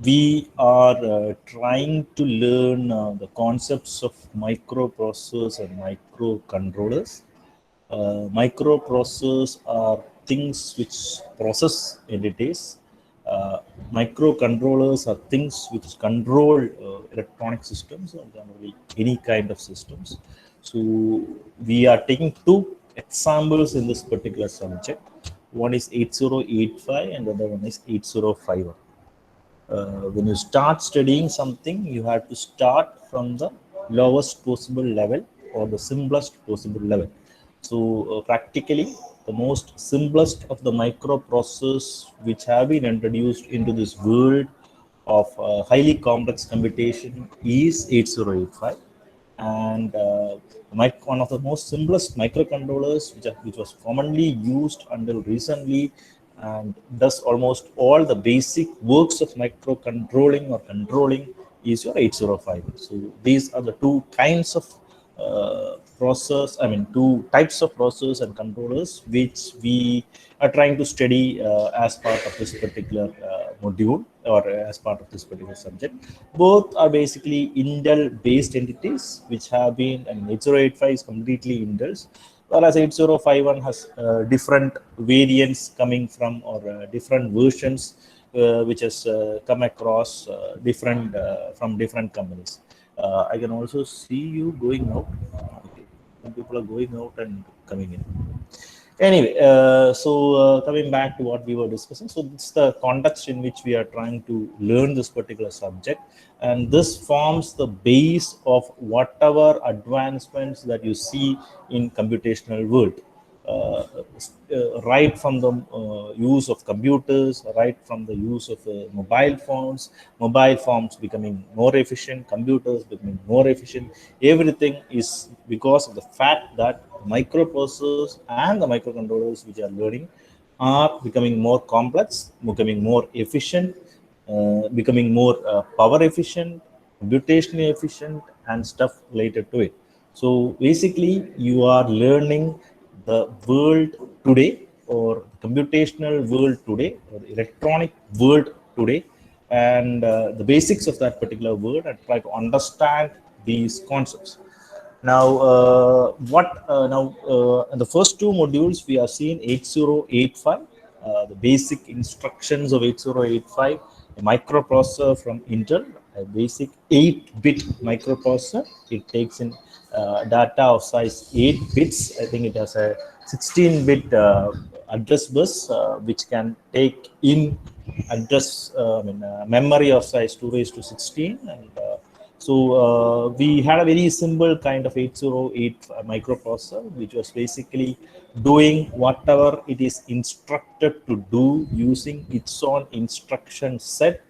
we are trying to learn the concepts of microprocessors and microcontrollers. Microprocessors are things which process entities. Uh, Microcontrollers are things which control electronic systems or generally any kind of systems. So we are taking two examples in this particular subject. One is 8085 and the other one is 8051. When you start studying something, you have to start from the lowest possible level or the simplest possible level. So practically, the most simplest of the microprocessors which have been introduced into this world of highly complex computation is 8085, and one of the most simplest microcontrollers which was commonly used until recently and does almost all the basic works of microcontrolling or controlling is your 8005. So these are the two kinds of two types of processors and controllers which we are trying to study as part of this particular module or as part of this particular subject. Both are basically Intel based entities which have been, and 8085 is completely Intel's, whereas 8051 has different variants coming from or different versions which has come across different from different companies. I can also see you going out. Okay. Some people are going out and coming in. Anyway, coming back to what we were discussing, so it's the context in which we are trying to learn this particular subject, and this forms the base of whatever advancements that you see in computational world. Right from the use of computers, right from the use of mobile phones becoming more efficient, computers becoming more efficient, everything is because of the fact that microprocessors and the microcontrollers which are learning are becoming more complex, becoming more efficient, becoming more power efficient, computationally efficient, and stuff related to it. So basically, you are learning the world today, or computational world today, or electronic world today, and the basics of that particular world, and try to understand these concepts. Now, in the first two modules, we are seeing 8085, the basic instructions of 8085, a microprocessor from Intel, a basic 8-bit microprocessor. It takes in data of size 8 bits. I think it has a 16-bit address bus, which can take in memory of size 2 raised to 16, and we had a very simple kind of 808 microprocessor, which was basically doing whatever it is instructed to do using its own instruction set,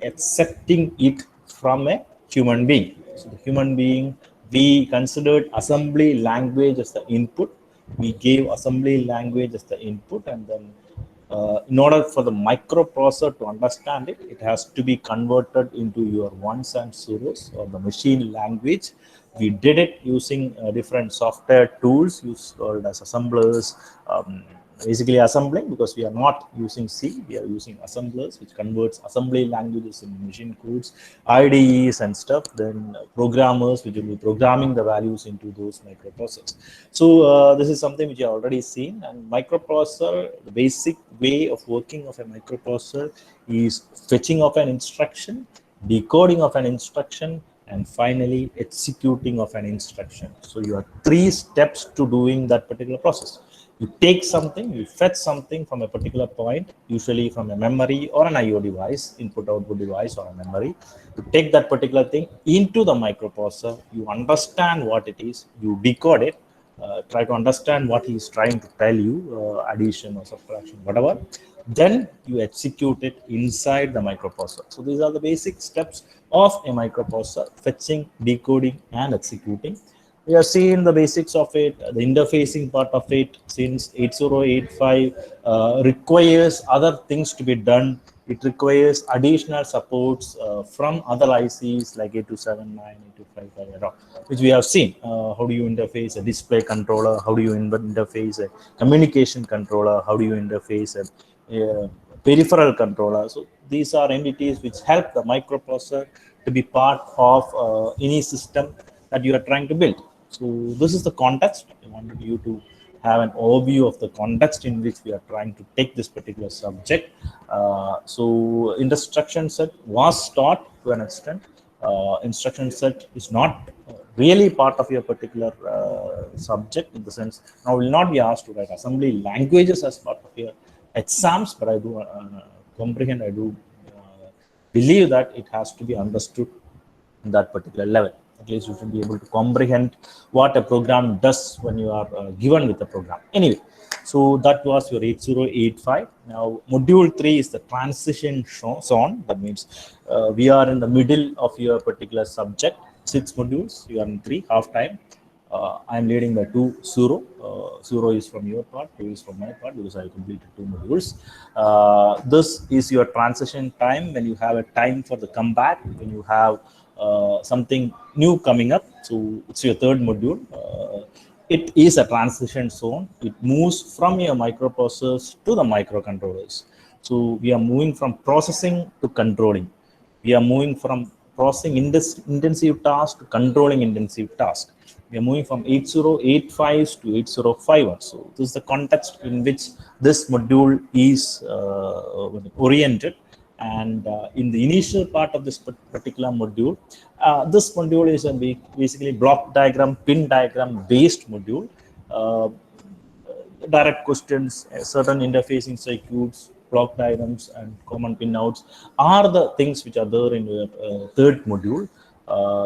accepting it from a human being. So the human being, we considered assembly language as the input. We gave assembly language as the input, and then in order for the microprocessor to understand it, it has to be converted into your ones and zeros or the machine language. We did it using different software tools used called as assemblers, basically assembling, because we are not using C, we are using assemblers, which converts assembly languages in machine codes, IDEs and stuff, then programmers, which will be programming the values into those microprocessors. So this is something which you have already seen, and microprocessor, the basic way of working of a microprocessor is fetching of an instruction, decoding of an instruction, and finally executing of an instruction. So you have 3 steps to doing that particular process. You take something, you fetch something from a particular point, usually from a memory or an IO device, input-output device or a memory. You take that particular thing into the microprocessor, you understand what it is, you decode it, try to understand what he is trying to tell you, addition or subtraction, whatever. Then you execute it inside the microprocessor. So these are the basic steps of a microprocessor: fetching, decoding, and executing. We have seen the basics of it, the interfacing part of it, since 8085 requires other things to be done. It requires additional supports from other ICs like 8279, 8255, which we have seen. How do you interface a display controller? How do you interface a communication controller? How do you interface a peripheral controller? So these are entities which help the microprocessor to be part of any system that you are trying to build. So this is the context. I wanted you to have an overview of the context in which we are trying to take this particular subject. So instruction set was taught to an extent. Instruction set is not really part of your particular subject, in the sense now will not be asked to write assembly languages as part of your exams, but I do comprehend, I do believe that it has to be understood in that particular level. At least you should be able to comprehend what a program does when you are given with the program. Anyway, so that was your 8085. Now, module 3 is the transition zone. That means we are in the middle of your particular subject. 6 modules, you are in 3, half time. I am leading by 2-0. 0 is from your part, 2 is from my part, because I completed 2 modules. This is your transition time, when you have a time for the comeback, when you have something new coming up. So it's your 3rd module. It is a transition zone. It moves from your microprocessors to the microcontrollers. So we are moving from processing to controlling. We are moving from processing intensive tasks to controlling intensive tasks. We are moving from 8085s to 8051. So this is the context in which this module is oriented. And in the initial part of this particular module, this module is a basically block diagram, pin diagram based module. Direct questions, certain interfacing circuits, block diagrams, and common pinouts are the things which are there in your 3rd module.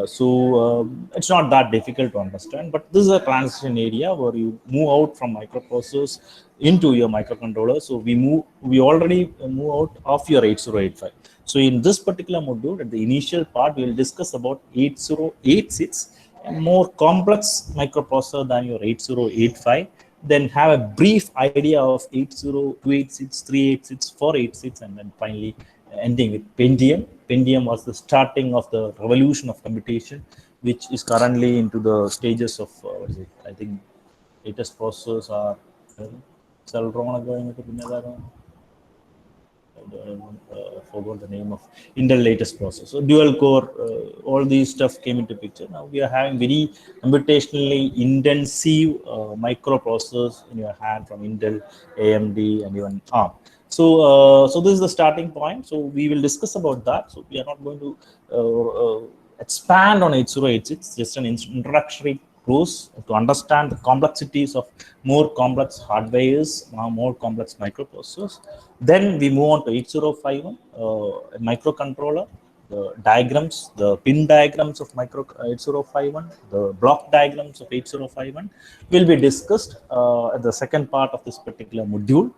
So it's not that difficult to understand, but this is a transition area where you move out from microprocessors into your microcontroller. So we already move out of your 8085. So in this particular module, at the initial part, we will discuss about 8086, a more complex microprocessor than your 8085. Then have a brief idea of 8086, 386, 486, and then finally ending with Pentium. Pentium was the starting of the revolution of computation, which is currently into the stages of, what is it? I think latest processors are Celeron going to forgot the name of Intel latest processor. So dual core, all these stuff came into picture. Now we are having very computationally intensive microprocessors in your hand from Intel, AMD, and even ARM. So, so this is the starting point. So we will discuss about that. So we are not going to expand on 8086, just an introductory course to understand the complexities of more complex hardwares, more complex microprocessors. Then we move on to 8051, a microcontroller, the diagrams, the pin diagrams of 8051, the block diagrams of 8051 will be discussed at the second part of this particular module.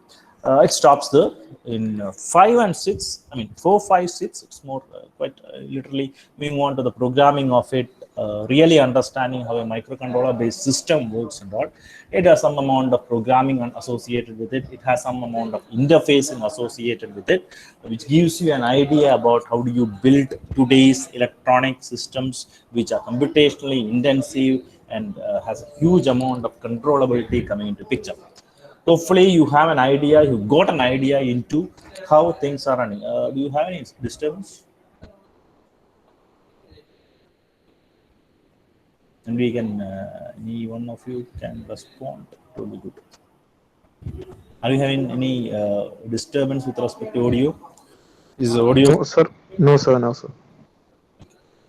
It stops there. In 5 and 6, I mean 4, 5, 6, it's more quite literally moving on to the programming of it, really understanding how a microcontroller based system works and all. It has some amount of programming associated with it. It has some amount of interfacing associated with it, which gives you an idea about how do you build today's electronic systems, which are computationally intensive and has a huge amount of controllability coming into picture. Hopefully you have an idea, you got an idea into how things are running. Do you have any disturbance? And we can, any one of you can respond, it will be good. Are you having any disturbance with respect to audio? Is the audio? No, sir. No, sir. No, sir.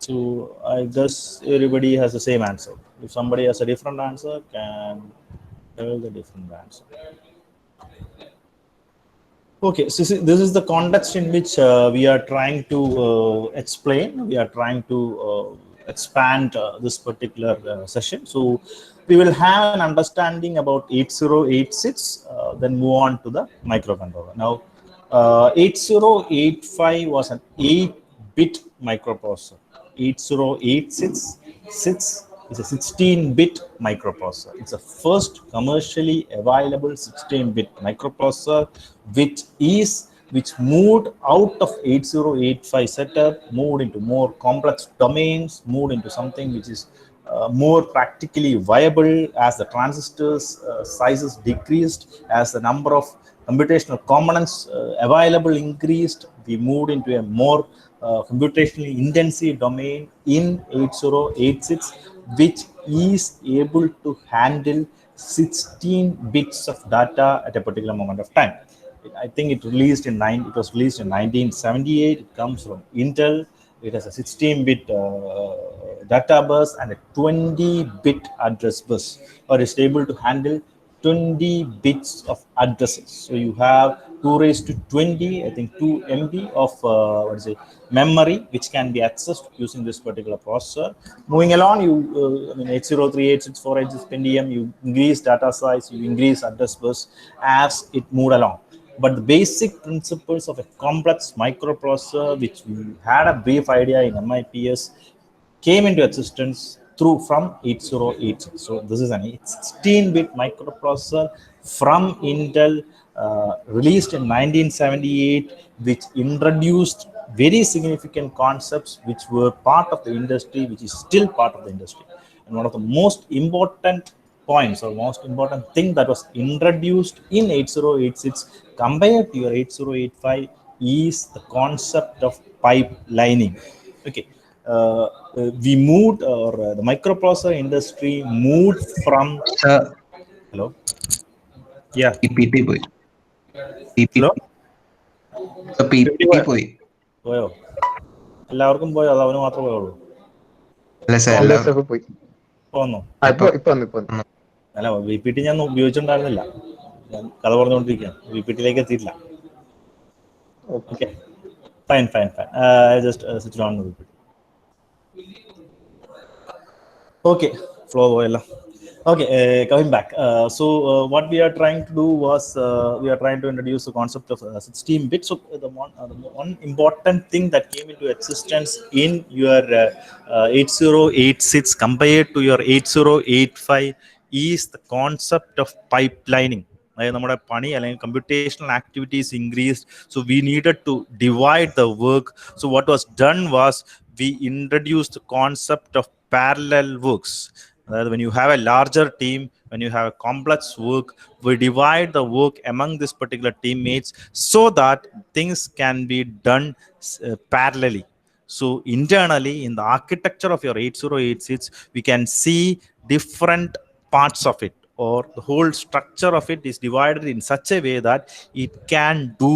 So I guess everybody has the same answer. If somebody has a different answer, can tell the different answer. Okay, so this is the context in which we are trying to explain. We are trying to expand this particular session. So we will have an understanding about 8086, then move on to the microcontroller. Now, 8085 was an 8-bit microprocessor. 8086 is a 16-bit microprocessor. It's a first commercially available 16-bit microprocessor, which moved out of 8085 setup, moved into more complex domains, moved into something which is more practically viable as the transistors sizes decreased, as the number of computational components available increased. We moved into a more computationally intensive domain in 8086, which is able to handle 16 bits of data at a particular moment of time. I think it was released in 1978. It comes from Intel. It has a 16-bit data bus and a 20-bit address bus, or is able to handle 20 bits of addresses. So you have 2 raised to 20, I think 2 MB of memory, which can be accessed using this particular processor. Moving along, you 803, 864, 8 Pentium, you increase data size, you increase address bus as it moved along. But the basic principles of a complex microprocessor, which we had a brief idea in MIPS, came into existence from 8086. So this is an 16-bit microprocessor from Intel, released in 1978, which introduced very significant concepts which were part of the industry, which is still part of the industry. And one of the most important points or most important thing that was introduced in 8086 compared to your 8085 is the concept of pipelining. Okay, we moved, or the microprocessor industry moved from. Hello. Yeah. PPT boy. Hello. PPT boy. പോയോ? എല്ലാവർക്കും പോയോ? അത് അവന് മാത്രമേ പോയുള്ളൂ? പോന്നോ? അല്ല, VPT ഞാൻ ഉപയോഗിച്ചിട്ടുണ്ടായിരുന്നില്ല. ഞാൻ കഥ പറഞ്ഞുകൊണ്ടിരിക്കുകയാണ്. VPT-യിലേക്ക് എത്തിയിട്ടില്ല. Okay, fine. Just switch on VPT. Okay, flow പോയല്ലോ. Okay, coming back. So what we are trying to do was we are trying to introduce the concept of 16-bit. So the one important thing that came into existence in your 8086 compared to your 8085 is the concept of pipelining. നമ്മുടെ പണി അല്ലെങ്കിൽ computational activities increased, so we needed to divide the work. So what was done was we introduced the concept of parallel works. When you have a larger team, when you have a complex work, we divide the work among this particular teammates so that things can be done parallelly. So internally in the architecture of your 8086, we can see different parts of it, or the whole structure of it is divided in such a way that it can do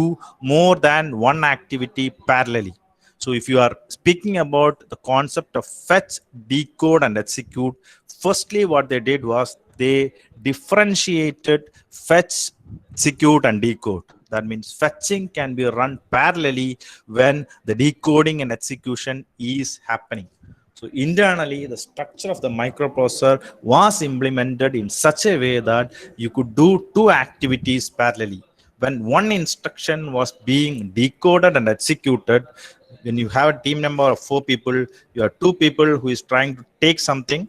more than one activity parallelly. So if you are speaking about the concept of fetch, decode, and execute, firstly what they did was they differentiated fetch, execute, and decode. That means fetching can be run parallelly when the decoding and execution is happening. So internally, the structure of the microprocessor was implemented in such a way that you could do 2 activities parallelly. When one instruction was being decoded and executed, when you have a team number of 4 people, you have 2 people who is trying to take something,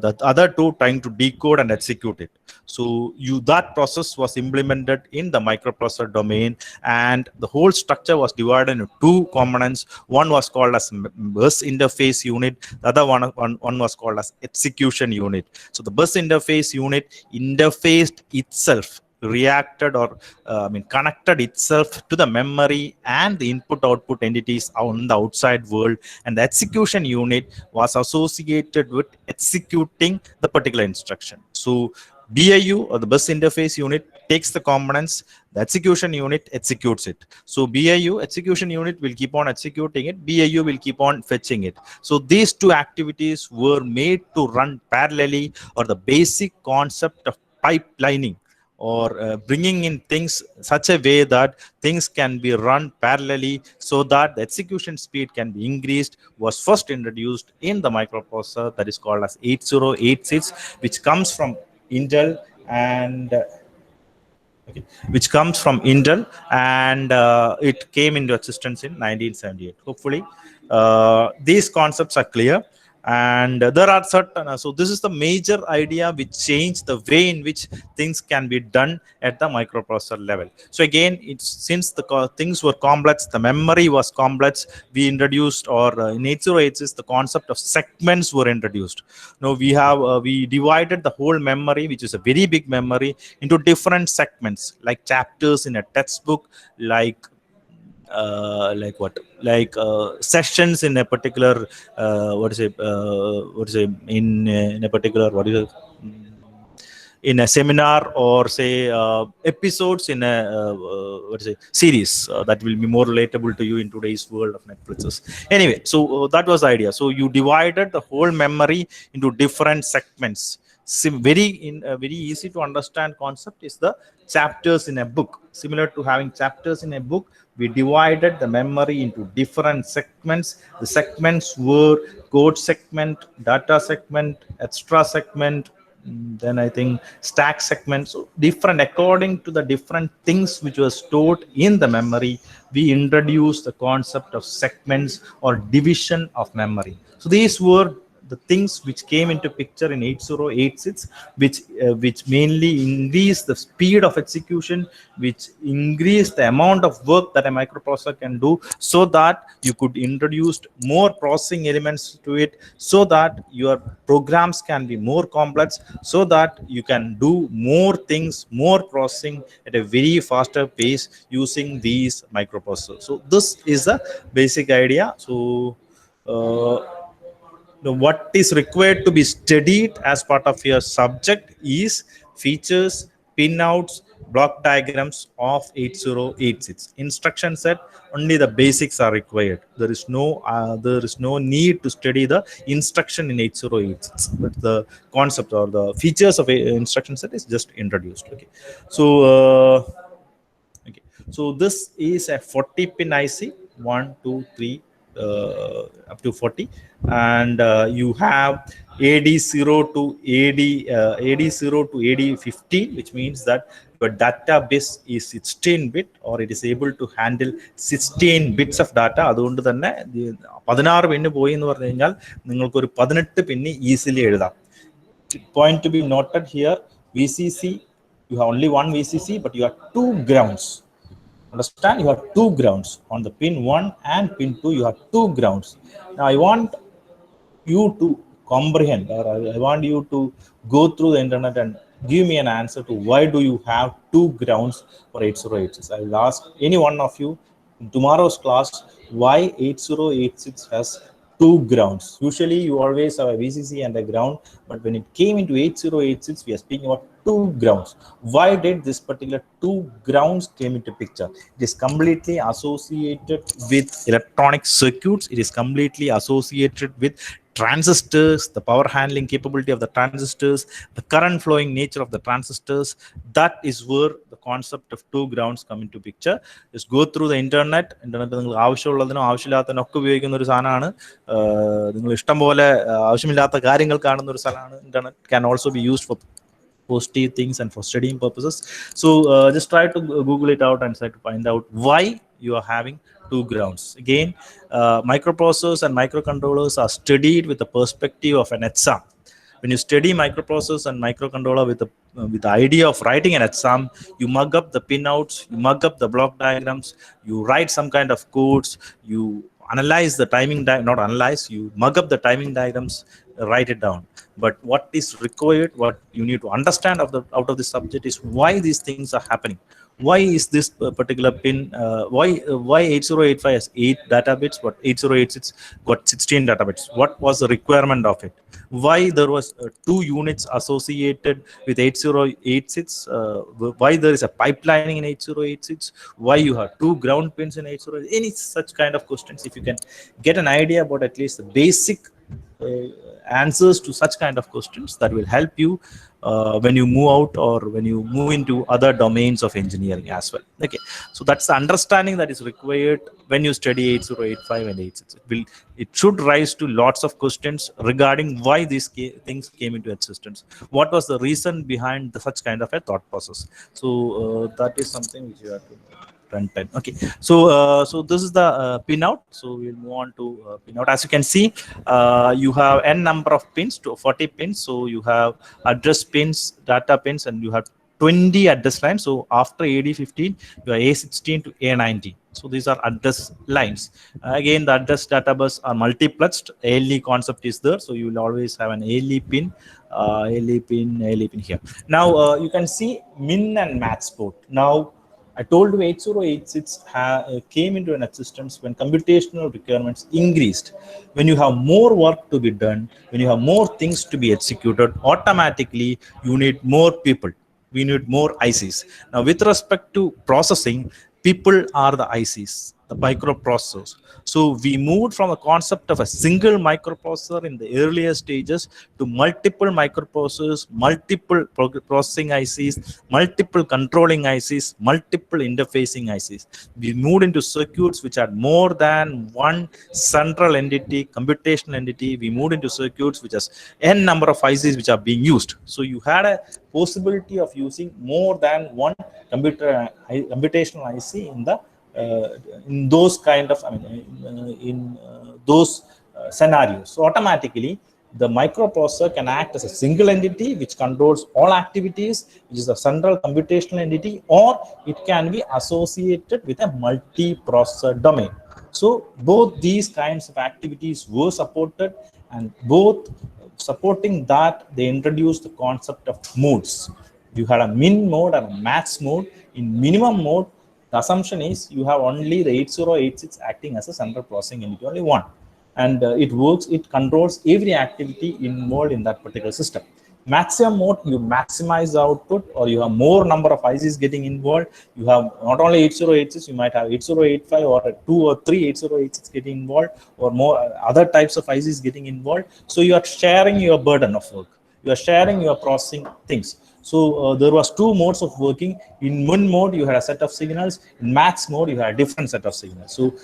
the other 2 trying to decode and execute it. So that process was implemented in the microprocessor domain, and the whole structure was divided into 2 components. One was called as bus interface unit, the other one was called as execution unit. So the bus interface unit interfaced itself, reacted or connected itself to the memory and the input output entities on the outside world, and the execution unit was associated with executing the particular instruction. So BIU, or the bus interface unit, takes the components, the execution unit executes it. So BIU, execution unit, will keep on executing it, BIU will keep on fetching it. So these 2 activities were made to run parallelly, or the basic concept of pipelining, or bringing in things such a way that things can be run parallelly so that the execution speed can be increased, was first introduced in the microprocessor that is called as 8086, which comes from Intel, and it came into existence in 1978. Hopefully these concepts are clear. And there are certain so this is the major idea which changed the way in which things can be done at the microprocessor level. So again, it's since the things were complex, the memory was complex, we introduced, or in 8086 the concept of segments were introduced. Now we divided the whole memory, which is a very big memory, into different segments, like chapters in a textbook, like what, sessions in a particular what is it in a particular, what is it, in a seminar, or say episodes in a what is it, series that will be more relatable to you in today's world of Netflixes. Anyway, so that was the idea. So you divided the whole memory into different segments. Very easy to understand concept is the chapters in a book. Similar to having chapters in a book, we divided the memory into different segments. The segments were code segment, data segment, extra segment, then I think stack segments. So different according to the different things which were stored in the memory, we introduced the concept of segments or division of memory. So these were the things which came into picture in 8086, which mainly increase the speed of execution, which increase the amount of work that a microprocessor can do, so that you could introduce more processing elements to it, so that your programs can be more complex, so that you can do more things, more processing at a very faster pace using these microprocessors. So this is the basic idea. So what is required to be studied as part of your subject is features, pinouts, block diagrams of 8086. Instruction set, only the basics are required. There is no need to study the instruction in 8086, but the concept or the features of a instruction set is just introduced. Okay, so okay, so this is a 40 pin IC, 1 2 3 up to 40, and you have AD0 to AD0 to AD15, which means that your database is 16 bit, or it is able to handle 16 bits of data. അതുകൊണ്ട് തന്നെ 16 പിന്ന് പോയി എന്ന് പറഞ്ഞു കഴിഞ്ഞാൽ നിങ്ങൾക്ക് ഒരു 18 പിന്ന് easily എഴുതാം. Point to be noted here, VCC, you have only one VCC, but you have two grounds. Understand, you have two grounds on the pin 1 and pin 2. You have two grounds. Now I want you to comprehend, or I want you to go through the internet and give me an answer to why do you have two grounds for 8086. I will ask any one of you in tomorrow's class why 8086 has two grounds. Usually you always have a VCC and a ground, but when it came into 8086, we are speaking about two grounds. Why did this particular two grounds came into picture? It is completely associated with electronic circuits. It is completely associated with transistors, the power handling capability of the transistors, the current flowing nature of the transistors. That is where the concept of two grounds come into picture. Just go through the internet. നിങ്ങൾക്ക് ആവശ്യമുള്ളതിനോ ആവശ്യമില്ലാത്തതിനൊക്കെ ഉപയോഗിക്കുന്ന ഒരു സാധനമാണ്. നിങ്ങൾ ഇഷ്ടം പോലെ ആവശ്യമില്ലാത്ത കാര്യങ്ങൾ കാണുന്ന ഒരു സ്ഥലമാണ് internet. Can also be used for positive things and for studying purposes. So just try to Google it out and try to find out why you are having two grounds. Again, microprocessors and microcontrollers are studied with the perspective of an exam. When you study microprocessors and microcontroller with the idea of writing an exam, you mug up the pinouts, you mug up the block diagrams, you write some kind of codes, you analyze the timing, not analyze, you mug up the timing diagrams, write it down. But what is required, what you need to understand out of this subject is why these things are happening. Why is this particular pin, why 8085 has 8 data bits, but 8086 got 16 data bits? What was the requirement of it? Why there was 2 units associated with 8086? Why there is a pipelining in 8086? Why you have 2 ground pins in 8086? Any such kind of questions, if you can get an idea about at least the basic answers to such kind of questions, that will help you when you move out or when you move into other domains of engineering as well. Okay, so that's the understanding that is required when you study 8085 and 86. It should rise to lots of questions regarding why these things came into existence. What was the reason behind such kind of a thought process? So that is something which you have to 10, 10. Okay, so so this is the pinout. So we'll move on to pinout. As you can see, you have n number of pins to 40 pins. So you have address pins, data pins, and you have 20 address lines. So after AD15, you are A16 to A19. So these are address lines. Again, the address data bus are multiplexed. ALE concept is there, so you will always have an ALE pin, ALE pin here. Now you can see min and max port. Now I told you 8086 came into an existence when computational requirements increased. When you have more work to be done, when you have more things to be executed, automatically you need more people. We need more ICs. Now, with respect to processing, people are the ICs, the microprocessors. So we moved from the concept of a single microprocessor in the earlier stages to multiple microprocessors, multiple processing ICs, multiple controlling ICs, multiple interfacing ICs. We moved into circuits which had more than one central entity, computational entity. We moved into circuits which has n number of ICs which are being used. So you had a possibility of using more than one computational IC in those kind of those scenarios. So automatically the microprocessor can act as a single entity which controls all activities, which is a central computational entity, or it can be associated with a multi-processor domain. So both these kinds of activities were supported, and both supporting that, they introduced the concept of modes. You had a min mode and a max mode. In minimum mode, the assumption is you have only the 8086 acting as a central processing unit, only one. And it controls every activity involved in that particular system. Maximum mode, you maximize the output, or you have more number of ICs getting involved. You have not only 8086, you might have 8085 or 2 or 3 8086 getting involved, or more other types of ICs getting involved. So you are sharing your burden of work. You are sharing your processing things. So there was two modes of working. In one mode, you had a set of signals. In max mode, you had a different set of signals. So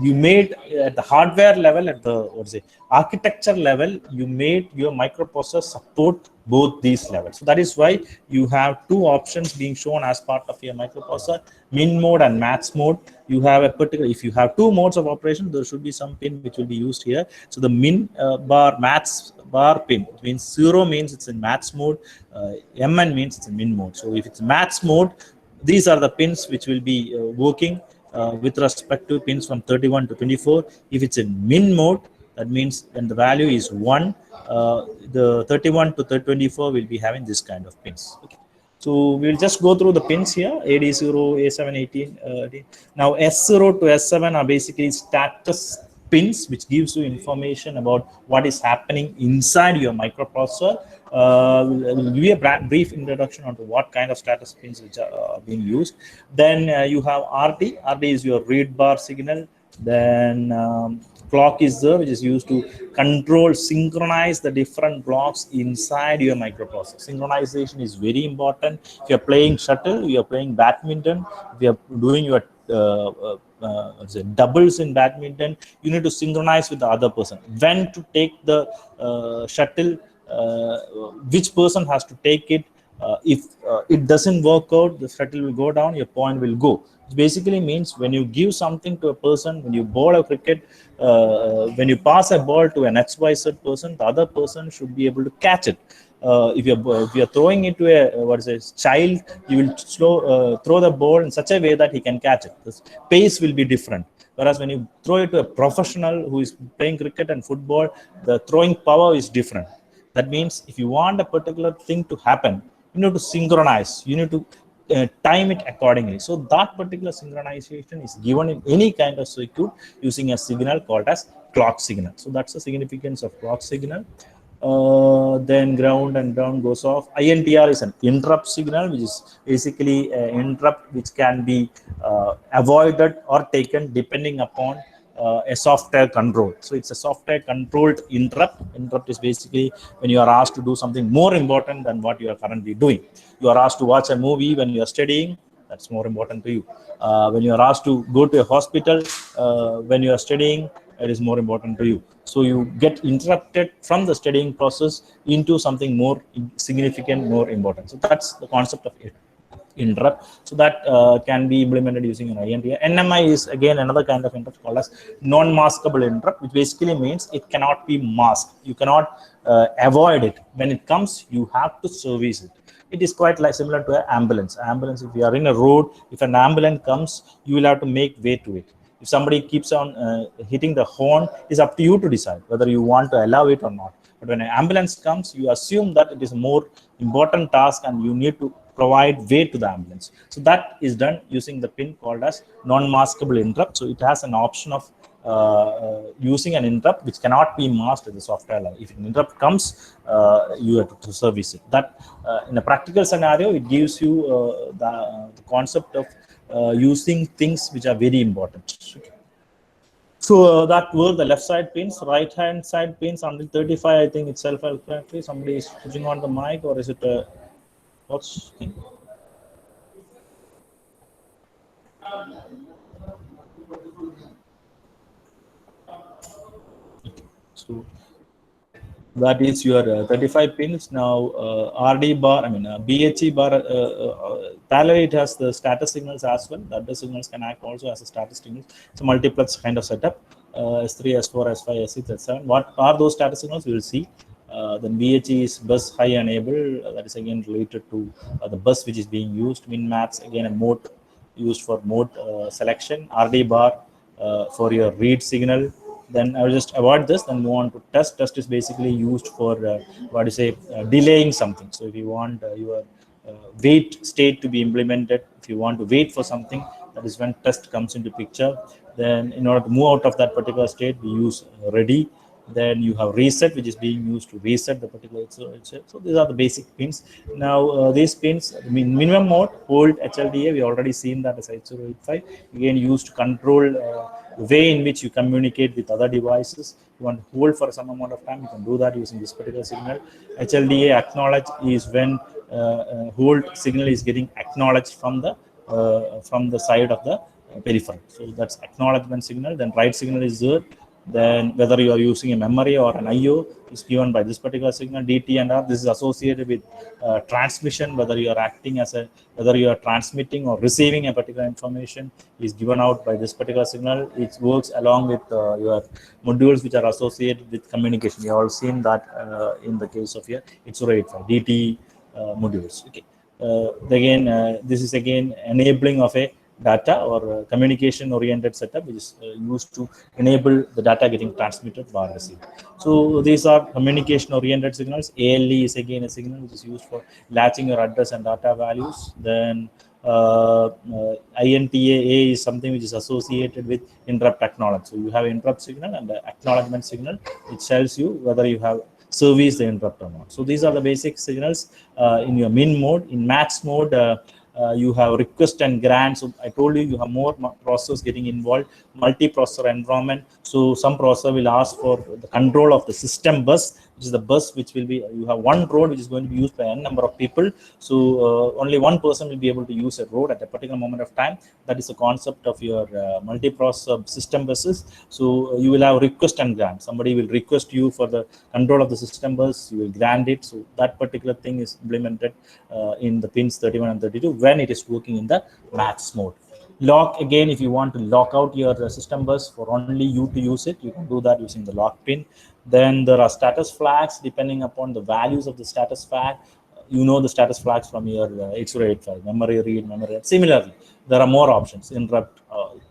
you made at the hardware level, at the architecture level, you made your microprocessor support both these levels. So that is why you have two options being shown as part of your microprocessor: min mode and max mode. You have a particular, if you have two modes of operation, there should be some pin which will be used here. So the min bar, max bar pin means 0 means it's in max mode, MN means it's in min mode. So if it's max mode, these are the pins which will be working with respect to pins from 31 to 24. If it's in min mode, that means when the value is 1, the 31 to 24 will be having this kind of pins. Okay. So we'll just go through the pins here: AD0, A718. Now S0 to S7 are basically status pins, which gives you information about what is happening inside your microprocessor. We'll give you a brief introduction onto what kind of status pins which are being used. Then you have RD. RD is your read bar signal. Then clock is there, which is used to control, synchronize the different blocks inside your microprocessor. Synchronization is very important. If you're playing shuttle, you're playing badminton, if you're doing your doubles in badminton, you need to synchronize with the other person. When to take the shuttle, which person has to take it. If it doesn't work out, the shuttle will go down, your point will go. It basically means when you give something to a person, when you bowl a cricket, when you pass a ball to an XYZ person, the other person should be able to catch it. If you're throwing it to a child, you will throw the ball in such a way that he can catch it. The pace will be different. Whereas when you throw it to a professional who is playing cricket and football, the throwing power is different. That means if you want a particular thing to happen, you need to synchronize. You need to time it accordingly. So that particular synchronization is given in any kind of circuit using a signal called as clock signal. So that's the significance of clock signal. Then ground and ground goes off. INTR is an interrupt signal, which is basically an interrupt which can be avoided or taken depending upon a software control. So it's a software controlled interrupt. Interrupt is basically when you are asked to do something more important than what you are currently doing. You are asked to watch a movie when you are studying, that's more important to you. When you are asked to go to a hospital when you are studying, it is more important to you. So you get interrupted from the studying process into something more significant, more important. So that's the concept of it. interrupt. So that can be implemented using an INT. NMI is again another kind of interrupt called as non-maskable interrupt, which basically means it cannot be masked. You cannot avoid it. When it comes, you have to service it. It is quite like similar to an ambulance. Ambulance, if you are in a road, if an ambulance comes, you will have to make way to it. If somebody keeps on hitting the horn, it's up to you to decide whether you want to allow it or not. But when an ambulance comes, you assume that it is a more important task and you need to provide way to the ambulance. So that is done using the pin called as non-maskable interrupt. So it has an option of using an interrupt which cannot be masked at the software level. If an interrupt comes, you have to service it. That in a practical scenario, it gives you the concept of using things which are very important. Okay. So that were the left side pins. Right hand side pins until 35. I think itself correctly. Somebody is switching on the mic, or is it what's thing? So that is your 35 pins. Now RD bar, I mean BHE bar, parallel it has the status signals as well. The other signals can act also as a status signal. It's a multiplex kind of setup. S3, S4, S5, S6, S7. What are those status signals? We will see. Then BHE is bus high enable. That is again related to the bus which is being used. Min max, again a mode used for mode selection. RD bar for your read signal. Then I will just avoid this, then move on to test. Test is basically used for delaying something. So if you want your wait state to be implemented, if you want to wait for something, that is when test comes into picture. Then in order to move out of that particular state, we use ready. Then you have reset, which is being used to reset the particular. So these are the basic pins. Now these pins, minimum mode, hold HLDA, we already seen that as 8085, again used to control the way in which you communicate with other devices. You want to hold for some amount of time, you can do that using this particular signal. HLDA acknowledge is when hold signal is getting acknowledged from the side of the peripheral. So that's acknowledgement signal. Then write signal is there. Then whether you are using a memory or an IO is given by this particular signal. DT and R, this is associated with transmission, whether you are acting as whether you are transmitting or receiving a particular information is given out by this particular signal. It works along with your modules which are associated with communication. You have all seen that in the case of your 8085 DT modules. Okay. Again, this is again enabling of a data or communication oriented setup, which is used to enable the data getting transmitted or received. So these are communication oriented signals. ALE is again a signal which is used for latching your address and data values. Then INTA is something which is associated with interrupt acknowledge. So you have interrupt signal and the acknowledgement signal, which tells you whether you have service the interrupt or not. So these are the basic signals in your min mode. In max mode, you have request and grant. So I told you, you have more processors getting involved, multi-processor environment. So some processor will ask for the control of the system bus, which is the bus which will be, you have one road which is going to be used by n number of people. So only one person will be able to use a road at a particular moment of time. That is the concept of your multi-processor system buses. So you will have request and grant. Somebody will request you for the control of the system bus, you will grant it. So that particular thing is implemented in the pins 31 and 32 when it is working in the max mode. Lock, again, if you want to lock out your system bus for only you to use it, you can do that using the lock pin. Then there are status flags depending upon the values of the status flag. You know the status flags from your 8085, memory read, memory read. Similarly, there are more options, interrupt,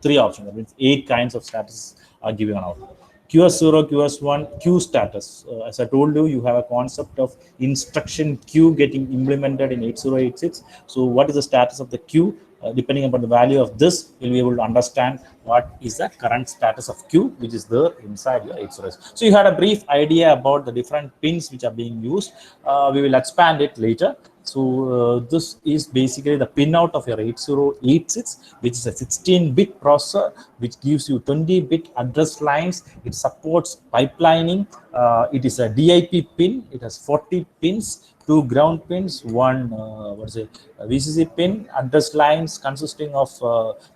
3 options. That means 8 kinds of status are given out. QS0, QS1, queue status. As I told you, you have a concept of instruction queue getting implemented in 8086. So what is the status of the queue? Depending upon the value of this, you'll be able to understand what is the current status of queue, which is there inside your 8086. So you had a brief idea about the different pins which are being used. We will expand it later. So this is basically the pinout of your 8086, which is a 16-bit processor, which gives you 20-bit address lines. It supports pipelining. It is a DIP pin. It has 40 pins. 2 ground pins, 1 VCC pin, address lines consisting of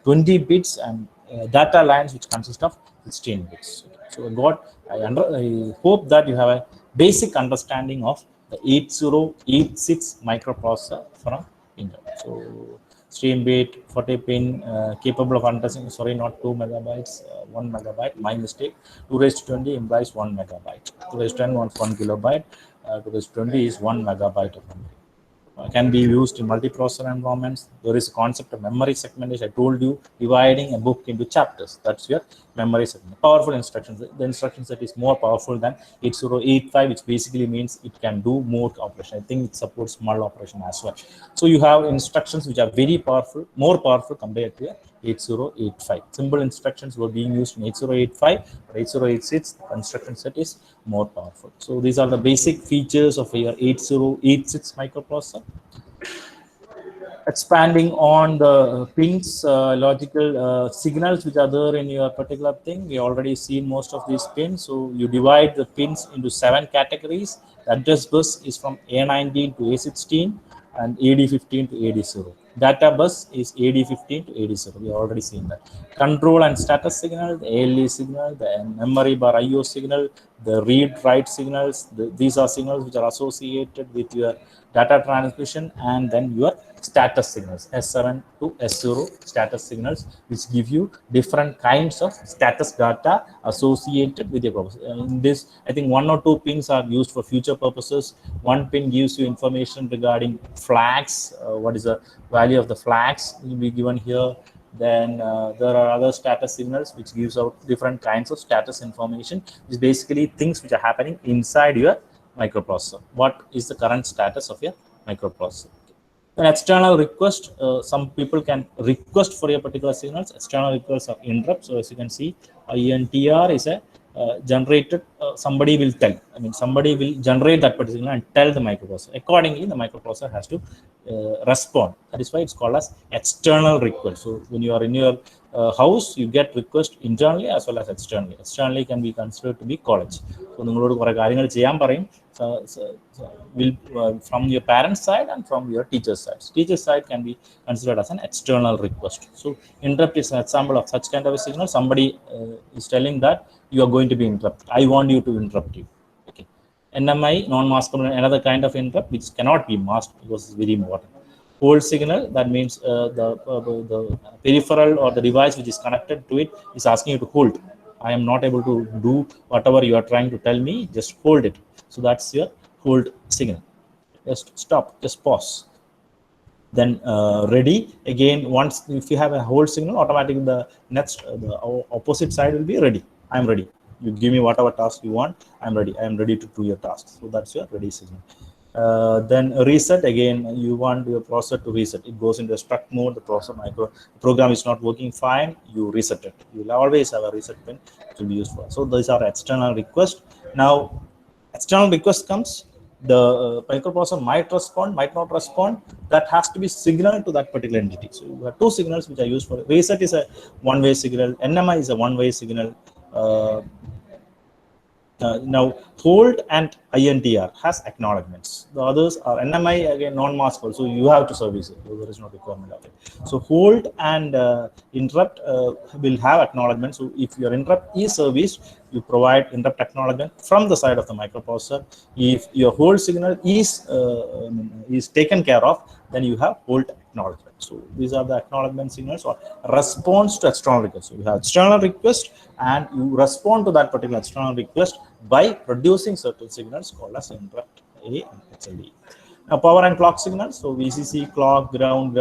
20 bits, and data lines which consist of 16 bits. So I hope that you have a basic understanding of the 8086 microprocessor from Intel. So stream bit 40 pin capable of addressing, sorry, not 2 megabytes, 1 megabyte, my mistake. 2 raised to 20 implies 1 megabyte. 2 raised to 10 wants 1 kilobyte. 2 raised to 20 is 1 megabyte of memory. Can be used in multiprocessor environments. There is a concept of memory segmentation. I told you, dividing a book into chapters. That's your memory segment. Powerful instructions. The instruction set is more powerful than 8085, which basically means it can do more operation. I think it supports mul operation as well. So you have instructions which are very powerful, more powerful compared to 8085. Simple instructions were being used in 8085, but 8086, the instruction set is more powerful. So these are the basic features of your 8086 microprocessor. Expanding on the pins, logical signals which are there in your particular thing. We already seen most of these pins. So you divide the pins into 7 categories. The address bus is from A19 to A16 and AD15 to AD0. Data bus is AD15 to AD0. We have already seen that. Control and status signal, the ALE signal, the memory bar IO signal, the read-write signals. These are signals which are associated with your data transmission, and then your status signals, S7 to S0 status signals, which give you different kinds of status data associated with your purpose. In this, I think 1 or 2 pins are used for future purposes. One pin gives you information regarding flags. What is the value of the flags will be given here. Then there are other status signals which gives out different kinds of status information, which is basically things which are happening inside your microprocessor. What is the current status of your microprocessor? An external request, some people can request for a particular signals. External requests are interrupts. So as you can see, INTR is a generated, somebody will tell. I mean, somebody will generate that particular signal and tell the microprocessor. Accordingly, the microprocessor has to respond. That is why it's called as external request. So when you are in your house, you get request internally as well as externally. Externally can be considered to be college. So will from your parents side and from your teacher's side. Teacher's side can be considered as an external request. So interrupt is an example of such kind of a signal. Somebody is telling that you are going to be interrupted. I want you to interrupt you. Okay. NMI, non-maskable, another kind of interrupt which cannot be masked because it's very important. Hold signal, that means the peripheral or the device which is connected to it is asking you to hold. I am not able to do whatever you are trying to tell me, just hold it. So that's your hold signal. Just stop, just pause. Then ready again. Once if you have a hold signal, automatically the next the opposite side will be ready. I am ready. You give me whatever task you want. I'm ready. I am ready to do your task. So that's your ready signal. Then reset again. You want your processor to reset. It goes into a struck mode. The processor program is not working fine. You reset it. You will always have a reset pin to be used for. So these are external requests. Now external request comes. The microprocessor might respond, might not respond. That has to be signaled to that particular entity. So you have 2 signals which are used for reset. Is a one-way signal. NMI is a one-way signal. Now hold and INTR has acknowledgements. The others are NMI, again non-maskable, so you have to service it. So there is no requirement of it. So hold and interrupt will have acknowledgement. So if your interrupt is serviced, you provide interrupt acknowledgement from the side of the microprocessor. If your hold signal is taken care of, then you have hold acknowledgement. So these are the acknowledgement signals or response to external request. So you have external request and you respond to that particular external request by producing certain signals called as interrupt A and HLD. Now power and clock signals. So VCC, clock, ground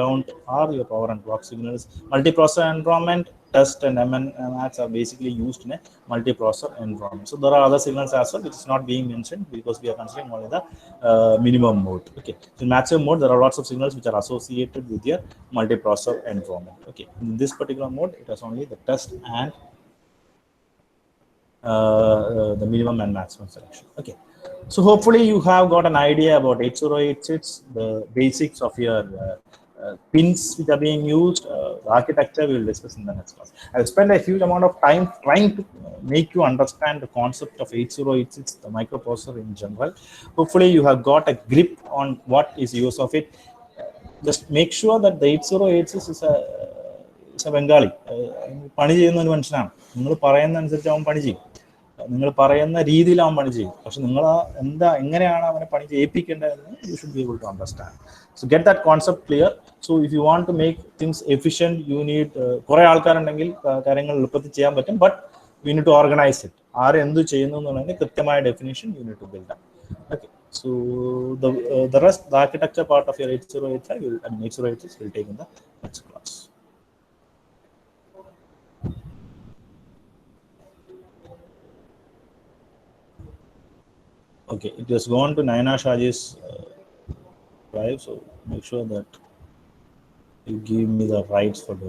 are your power and clock signals. Multiprocessor environment, test and MNMAX are basically used in a multiprocessor environment. So there are other signals as well which is not being mentioned because we are considering only the minimum mode. Okay. So in maximum mode there are lots of signals which are associated with your multiprocessor environment. Okay. In this particular mode it has only the test and the minimum and maximum selection. Okay. So hopefully you have got an idea about 8086, the basics of your pins which are being used, the architecture we will discuss in the next class. I will spend a huge amount of time trying to make you understand the concept of 8086, the microprocessor in general. Hopefully you have got a grip on what is use of it. Just make sure that the 8086 is a Bengali. പണി ചെയ്യുന്ന ഒരു മനുഷ്യനാണ്. നിങ്ങൾ പറയുന്ന അനുസരിച്ച് അവൻ പണി ചെയ്യും. നിങ്ങൾ പറയുന്ന രീതിയിൽ അവൻ പണി ചെയ്യും. പക്ഷെ നിങ്ങൾ എങ്ങനെയാണ് അവനെ പണി ചെയ്യിപ്പിക്കേണ്ടതെന്ന് you should be able to understand. So get that concept clear. So if you want to make things efficient, you need കുറേ ആൾക്കാരുണ്ടെങ്കിൽ കാര്യങ്ങൾ എളുപ്പത്തിൽ ചെയ്യാൻ പറ്റും. But you need to organise it. ആര് എന്ത് ചെയ്യുന്നു എന്നുള്ളതിന് കൃത്യമായ definition you need to build up. Okay, so the rest, the architecture part of your 8085 will, I mean 8086 will take in the next class. Okay, it has gone to Naina Shaji's drive, so make sure that you give me the rights for doing